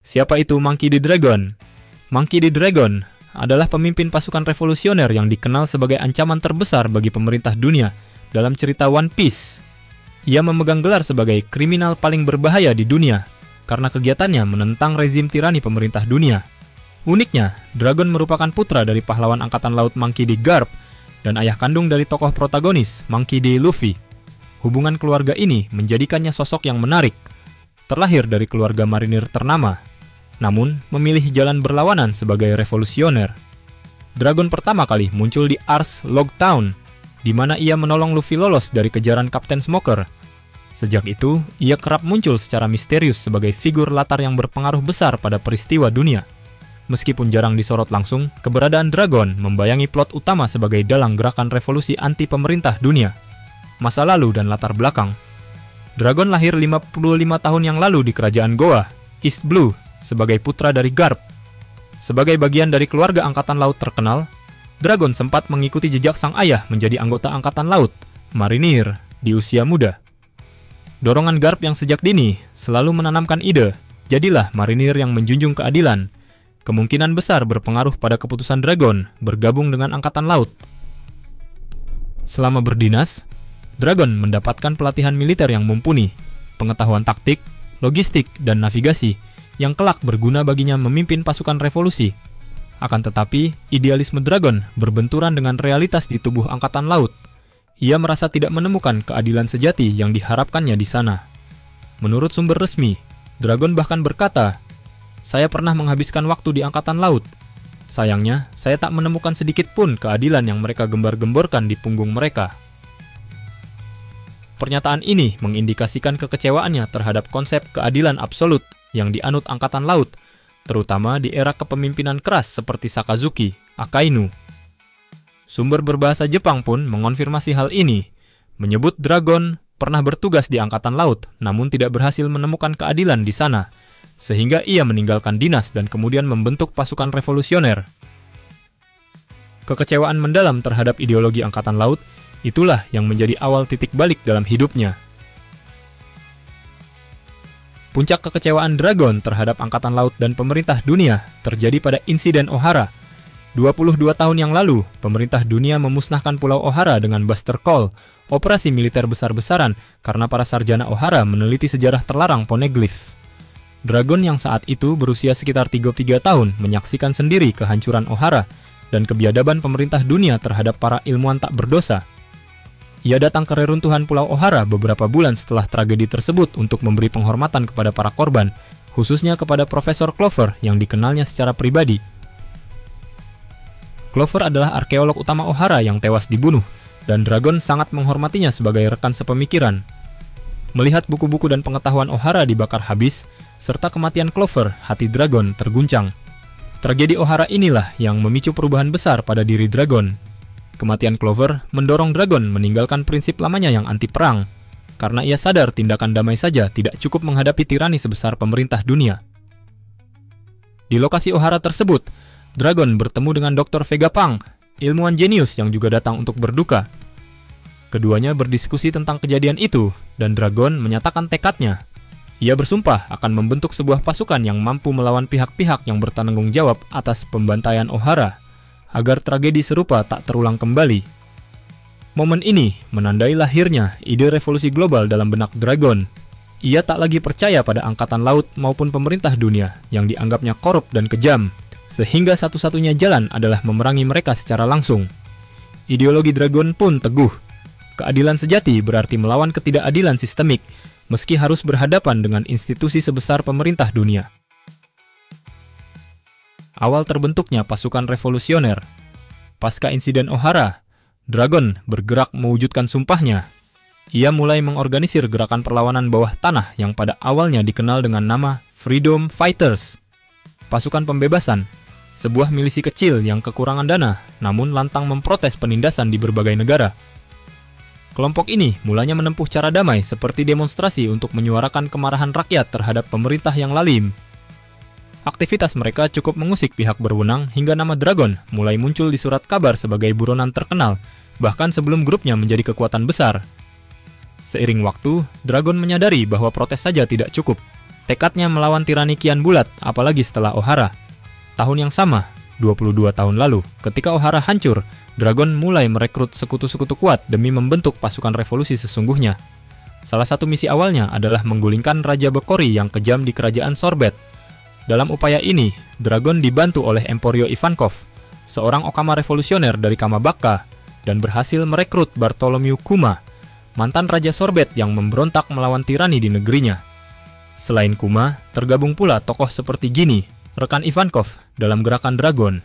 Siapa itu Monkey D. Dragon? Monkey D. Dragon adalah pemimpin pasukan revolusioner yang dikenal sebagai ancaman terbesar bagi pemerintah dunia dalam cerita One Piece. Ia memegang gelar sebagai kriminal paling berbahaya di dunia karena kegiatannya menentang rezim tirani pemerintah dunia. Uniknya, Dragon merupakan putra dari pahlawan angkatan laut Monkey D. Garp dan ayah kandung dari tokoh protagonis Monkey D. Luffy. Hubungan keluarga ini menjadikannya sosok yang menarik. Terlahir dari keluarga marinir ternama, namun memilih jalan berlawanan sebagai revolusioner. Dragon pertama kali muncul di Ars Logtown, di mana ia menolong Luffy lolos dari kejaran Kapten Smoker. Sejak itu, ia kerap muncul secara misterius sebagai figur latar yang berpengaruh besar pada peristiwa dunia. Meskipun jarang disorot langsung, keberadaan Dragon membayangi plot utama sebagai dalang gerakan revolusi anti pemerintah dunia. Masa lalu dan latar belakang. Dragon lahir 55 tahun yang lalu di kerajaan Goa, East Blue, sebagai putra dari Garp. Sebagai bagian dari keluarga angkatan laut terkenal, Dragon sempat mengikuti jejak sang ayah menjadi anggota angkatan laut, marinir, di usia muda. Dorongan Garp yang sejak dini selalu menanamkan ide, jadilah marinir yang menjunjung keadilan, kemungkinan besar berpengaruh pada keputusan Dragon bergabung dengan angkatan laut. Selama berdinas, Dragon mendapatkan pelatihan militer yang mumpuni, pengetahuan taktik, logistik, dan navigasi, yang kelak berguna baginya memimpin pasukan revolusi. Akan tetapi, idealisme Dragon berbenturan dengan realitas di tubuh angkatan laut. Ia merasa tidak menemukan keadilan sejati yang diharapkannya di sana. Menurut sumber resmi, Dragon bahkan berkata, "Saya pernah menghabiskan waktu di angkatan laut. Sayangnya, saya tak menemukan sedikit pun keadilan yang mereka gembar-gemborkan di punggung mereka." Pernyataan ini mengindikasikan kekecewaannya terhadap konsep keadilan absolut yang dianut angkatan laut, terutama di era kepemimpinan keras seperti Sakazuki, Akainu. Sumber berbahasa Jepang pun mengonfirmasi hal ini, menyebut Dragon pernah bertugas di angkatan laut namun tidak berhasil menemukan keadilan di sana, sehingga ia meninggalkan dinas dan kemudian membentuk pasukan revolusioner. Kekecewaan mendalam terhadap ideologi angkatan laut, itulah yang menjadi awal titik balik dalam hidupnya. Puncak kekecewaan Dragon terhadap angkatan laut dan pemerintah dunia terjadi pada insiden Ohara. 22 tahun yang lalu, pemerintah dunia memusnahkan Pulau Ohara dengan Buster Call, operasi militer besar-besaran karena para sarjana Ohara meneliti sejarah terlarang poneglyph. Dragon yang saat itu berusia sekitar 33 tahun menyaksikan sendiri kehancuran Ohara dan kebiadaban pemerintah dunia terhadap para ilmuwan tak berdosa. Ia datang ke reruntuhan Pulau Ohara beberapa bulan setelah tragedi tersebut untuk memberi penghormatan kepada para korban, khususnya kepada Profesor Clover yang dikenalnya secara pribadi. Clover adalah arkeolog utama Ohara yang tewas dibunuh, dan Dragon sangat menghormatinya sebagai rekan sepemikiran. Melihat buku-buku dan pengetahuan Ohara dibakar habis, serta kematian Clover, hati Dragon terguncang. Tragedi Ohara inilah yang memicu perubahan besar pada diri Dragon. Kematian Clover mendorong Dragon meninggalkan prinsip lamanya yang anti-perang, karena ia sadar tindakan damai saja tidak cukup menghadapi tirani sebesar pemerintah dunia. Di lokasi Ohara tersebut, Dragon bertemu dengan Dr. Vegapunk, ilmuwan jenius yang juga datang untuk berduka. Keduanya berdiskusi tentang kejadian itu, dan Dragon menyatakan tekadnya. Ia bersumpah akan membentuk sebuah pasukan yang mampu melawan pihak-pihak yang bertanggung jawab atas pembantaian Ohara, agar tragedi serupa tak terulang kembali. Momen ini menandai lahirnya ide revolusi global dalam benak Dragon. Ia tak lagi percaya pada angkatan laut maupun pemerintah dunia yang dianggapnya korup dan kejam, sehingga satu-satunya jalan adalah memerangi mereka secara langsung. Ideologi Dragon pun teguh. Keadilan sejati berarti melawan ketidakadilan sistemik, meski harus berhadapan dengan institusi sebesar pemerintah dunia. Awal terbentuknya pasukan revolusioner. Pasca insiden Ohara, Dragon bergerak mewujudkan sumpahnya. Ia mulai mengorganisir gerakan perlawanan bawah tanah yang pada awalnya dikenal dengan nama Freedom Fighters. Pasukan pembebasan, sebuah milisi kecil yang kekurangan dana, namun lantang memprotes penindasan di berbagai negara. Kelompok ini mulanya menempuh cara damai seperti demonstrasi untuk menyuarakan kemarahan rakyat terhadap pemerintah yang lalim. Aktivitas mereka cukup mengusik pihak berwenang hingga nama Dragon mulai muncul di surat kabar sebagai buronan terkenal, bahkan sebelum grupnya menjadi kekuatan besar. Seiring waktu, Dragon menyadari bahwa protes saja tidak cukup. Tekadnya melawan tirani kian bulat, apalagi setelah Ohara. Tahun yang sama, 22 tahun lalu, ketika Ohara hancur, Dragon mulai merekrut sekutu-sekutu kuat demi membentuk pasukan revolusi sesungguhnya. Salah satu misi awalnya adalah menggulingkan Raja Bokori yang kejam di kerajaan Sorbet. Dalam upaya ini, Dragon dibantu oleh Emporio Ivankov, seorang okama revolusioner dari Kamabaka, dan berhasil merekrut Bartholomew Kuma, mantan Raja Sorbet yang memberontak melawan tirani di negerinya. Selain Kuma, tergabung pula tokoh seperti Gini, rekan Ivankov, dalam gerakan Dragon.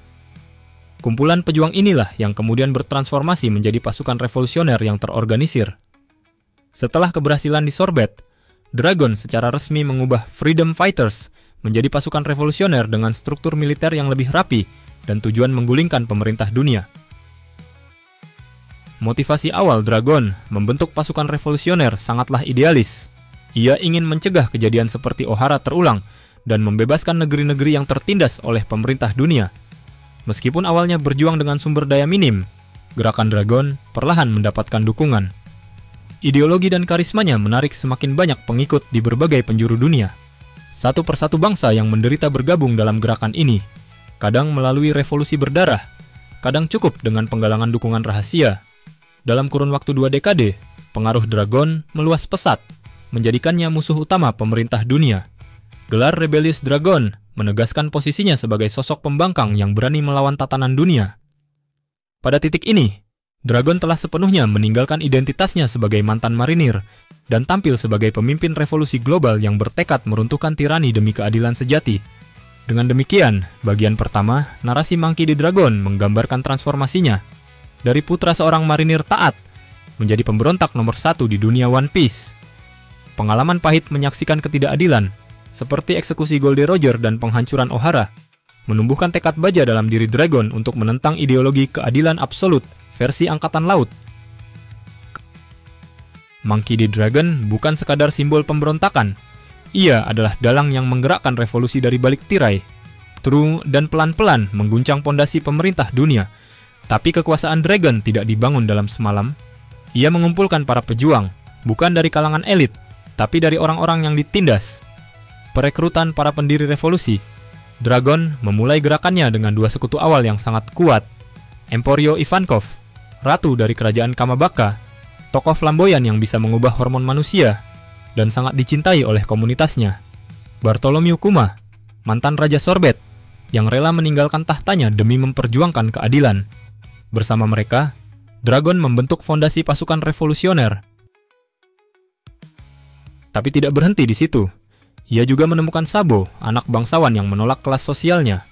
Kumpulan pejuang inilah yang kemudian bertransformasi menjadi pasukan revolusioner yang terorganisir. Setelah keberhasilan di Sorbet, Dragon secara resmi mengubah Freedom Fighters menjadi pasukan revolusioner dengan struktur militer yang lebih rapi dan tujuan menggulingkan pemerintah dunia. Motivasi awal Dragon membentuk pasukan revolusioner sangatlah idealis. Ia ingin mencegah kejadian seperti Ohara terulang dan membebaskan negeri-negeri yang tertindas oleh pemerintah dunia. Meskipun awalnya berjuang dengan sumber daya minim, gerakan Dragon perlahan mendapatkan dukungan. Ideologi dan karismanya menarik semakin banyak pengikut di berbagai penjuru dunia. Satu persatu bangsa yang menderita bergabung dalam gerakan ini, kadang melalui revolusi berdarah, kadang cukup dengan penggalangan dukungan rahasia. Dalam kurun waktu 2 dekade, pengaruh Dragon meluas pesat, menjadikannya musuh utama pemerintah dunia. Gelar Rebellious Dragon menegaskan posisinya sebagai sosok pembangkang yang berani melawan tatanan dunia. Pada titik ini, Dragon telah sepenuhnya meninggalkan identitasnya sebagai mantan marinir dan tampil sebagai pemimpin revolusi global yang bertekad meruntuhkan tirani demi keadilan sejati. Dengan demikian, bagian pertama, narasi Monkey D. Dragon menggambarkan transformasinya dari putra seorang marinir taat menjadi pemberontak nomor 1 di dunia One Piece. Pengalaman pahit menyaksikan ketidakadilan, seperti eksekusi Goldie Roger dan penghancuran Ohara, menumbuhkan tekad baja dalam diri Dragon untuk menentang ideologi keadilan absolut versi Angkatan Laut. Monkey D. Dragon bukan sekadar simbol pemberontakan. Ia adalah dalang yang menggerakkan revolusi dari balik tirai, dan pelan-pelan mengguncang pondasi pemerintah dunia. Tapi kekuasaan Dragon tidak dibangun dalam semalam. Ia mengumpulkan para pejuang, bukan dari kalangan elit, tapi dari orang-orang yang ditindas. Perekrutan para pendiri revolusi, Dragon memulai gerakannya dengan 2 sekutu awal yang sangat kuat. Emporio Ivankov, ratu dari kerajaan Kamabaka, tokoh flamboyan yang bisa mengubah hormon manusia, dan sangat dicintai oleh komunitasnya. Bartholomew Kuma, mantan Raja Sorbet, yang rela meninggalkan tahtanya demi memperjuangkan keadilan. Bersama mereka, Dragon membentuk fondasi pasukan revolusioner. Tapi tidak berhenti di situ. Ia juga menemukan Sabo, anak bangsawan yang menolak kelas sosialnya.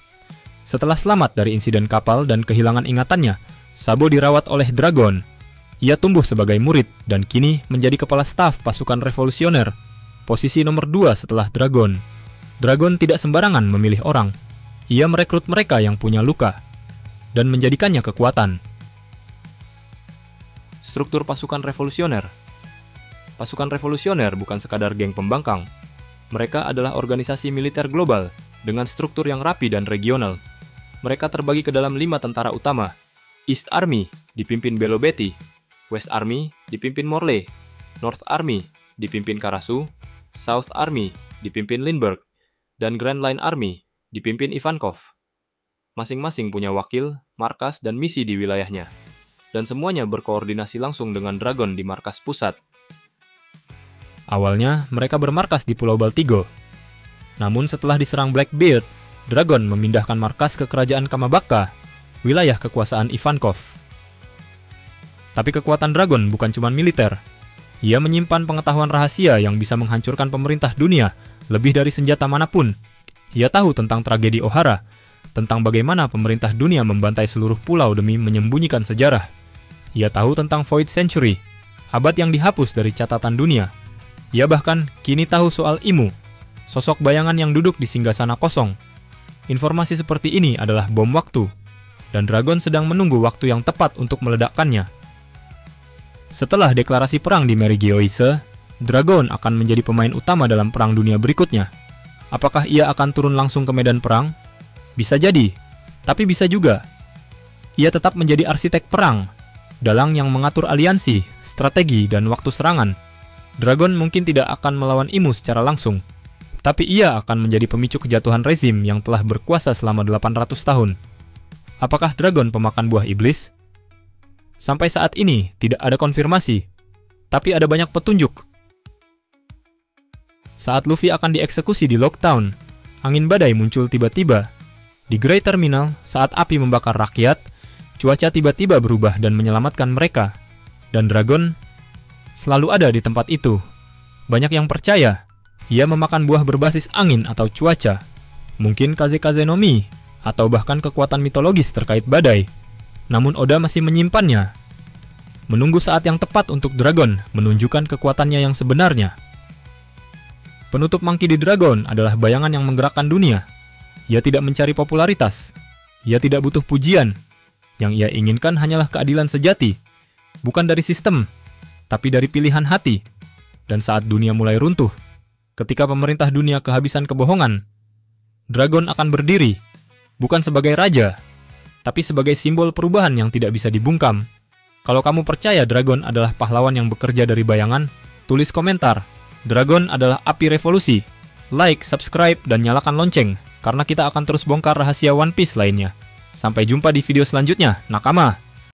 Setelah selamat dari insiden kapal dan kehilangan ingatannya, Sabo dirawat oleh Dragon. Ia tumbuh sebagai murid dan kini menjadi kepala staf pasukan revolusioner, posisi nomor 2 setelah Dragon. Dragon tidak sembarangan memilih orang. Ia merekrut mereka yang punya luka dan menjadikannya kekuatan. Struktur pasukan revolusioner. Pasukan revolusioner bukan sekadar geng pembangkang. Mereka adalah organisasi militer global dengan struktur yang rapi dan regional. Mereka terbagi ke dalam 5 tentara utama. East Army dipimpin Belo Betty, West Army dipimpin Morley, North Army dipimpin Karasu, South Army dipimpin Lindbergh, dan Grand Line Army dipimpin Ivankov. Masing-masing punya wakil, markas, dan misi di wilayahnya. Dan semuanya berkoordinasi langsung dengan Dragon di markas pusat. Awalnya, mereka bermarkas di Pulau Baltigo. Namun setelah diserang Blackbeard, Dragon memindahkan markas ke kerajaan Kamabaka, wilayah kekuasaan Ivankov. Tapi kekuatan Dragon bukan cuma militer. Ia menyimpan pengetahuan rahasia yang bisa menghancurkan pemerintah dunia lebih dari senjata manapun. Ia tahu tentang tragedi Ohara, tentang bagaimana pemerintah dunia membantai seluruh pulau demi menyembunyikan sejarah. Ia tahu tentang Void Century, abad yang dihapus dari catatan dunia. Ia bahkan kini tahu soal Imu, sosok bayangan yang duduk di singgasana kosong. Informasi seperti ini adalah bom waktu, dan Dragon sedang menunggu waktu yang tepat untuk meledakkannya. Setelah deklarasi perang di Merigeoise, Dragon akan menjadi pemain utama dalam perang dunia berikutnya. Apakah ia akan turun langsung ke medan perang? Bisa jadi, tapi bisa juga. Ia tetap menjadi arsitek perang, dalang yang mengatur aliansi, strategi, dan waktu serangan. Dragon mungkin tidak akan melawan Imu secara langsung, tapi ia akan menjadi pemicu kejatuhan rezim yang telah berkuasa selama 800 tahun. Apakah dragon pemakan buah iblis? Sampai saat ini tidak ada konfirmasi, tapi ada banyak petunjuk. Saat Luffy akan dieksekusi di Locktown, angin badai muncul tiba-tiba. Di Great Terminal, saat api membakar rakyat, cuaca tiba-tiba berubah dan menyelamatkan mereka. Dan dragon selalu ada di tempat itu. Banyak yang percaya ia memakan buah berbasis angin atau cuaca, mungkin Kazekaze no Mi, atau bahkan kekuatan mitologis terkait badai. Namun Oda masih menyimpannya. Menunggu saat yang tepat untuk dragon menunjukkan kekuatannya yang sebenarnya. Penutup Monkey D. Dragon adalah bayangan yang menggerakkan dunia. Ia tidak mencari popularitas. Ia tidak butuh pujian. Yang ia inginkan hanyalah keadilan sejati. Bukan dari sistem, tapi dari pilihan hati. Dan saat dunia mulai runtuh, ketika pemerintah dunia kehabisan kebohongan, dragon akan berdiri, bukan sebagai raja, tapi sebagai simbol perubahan yang tidak bisa dibungkam. Kalau kamu percaya dragon adalah pahlawan yang bekerja dari bayangan, tulis komentar. Dragon adalah api revolusi. Like, subscribe, dan nyalakan lonceng, karena kita akan terus bongkar rahasia One Piece lainnya. Sampai jumpa di video selanjutnya, nakama!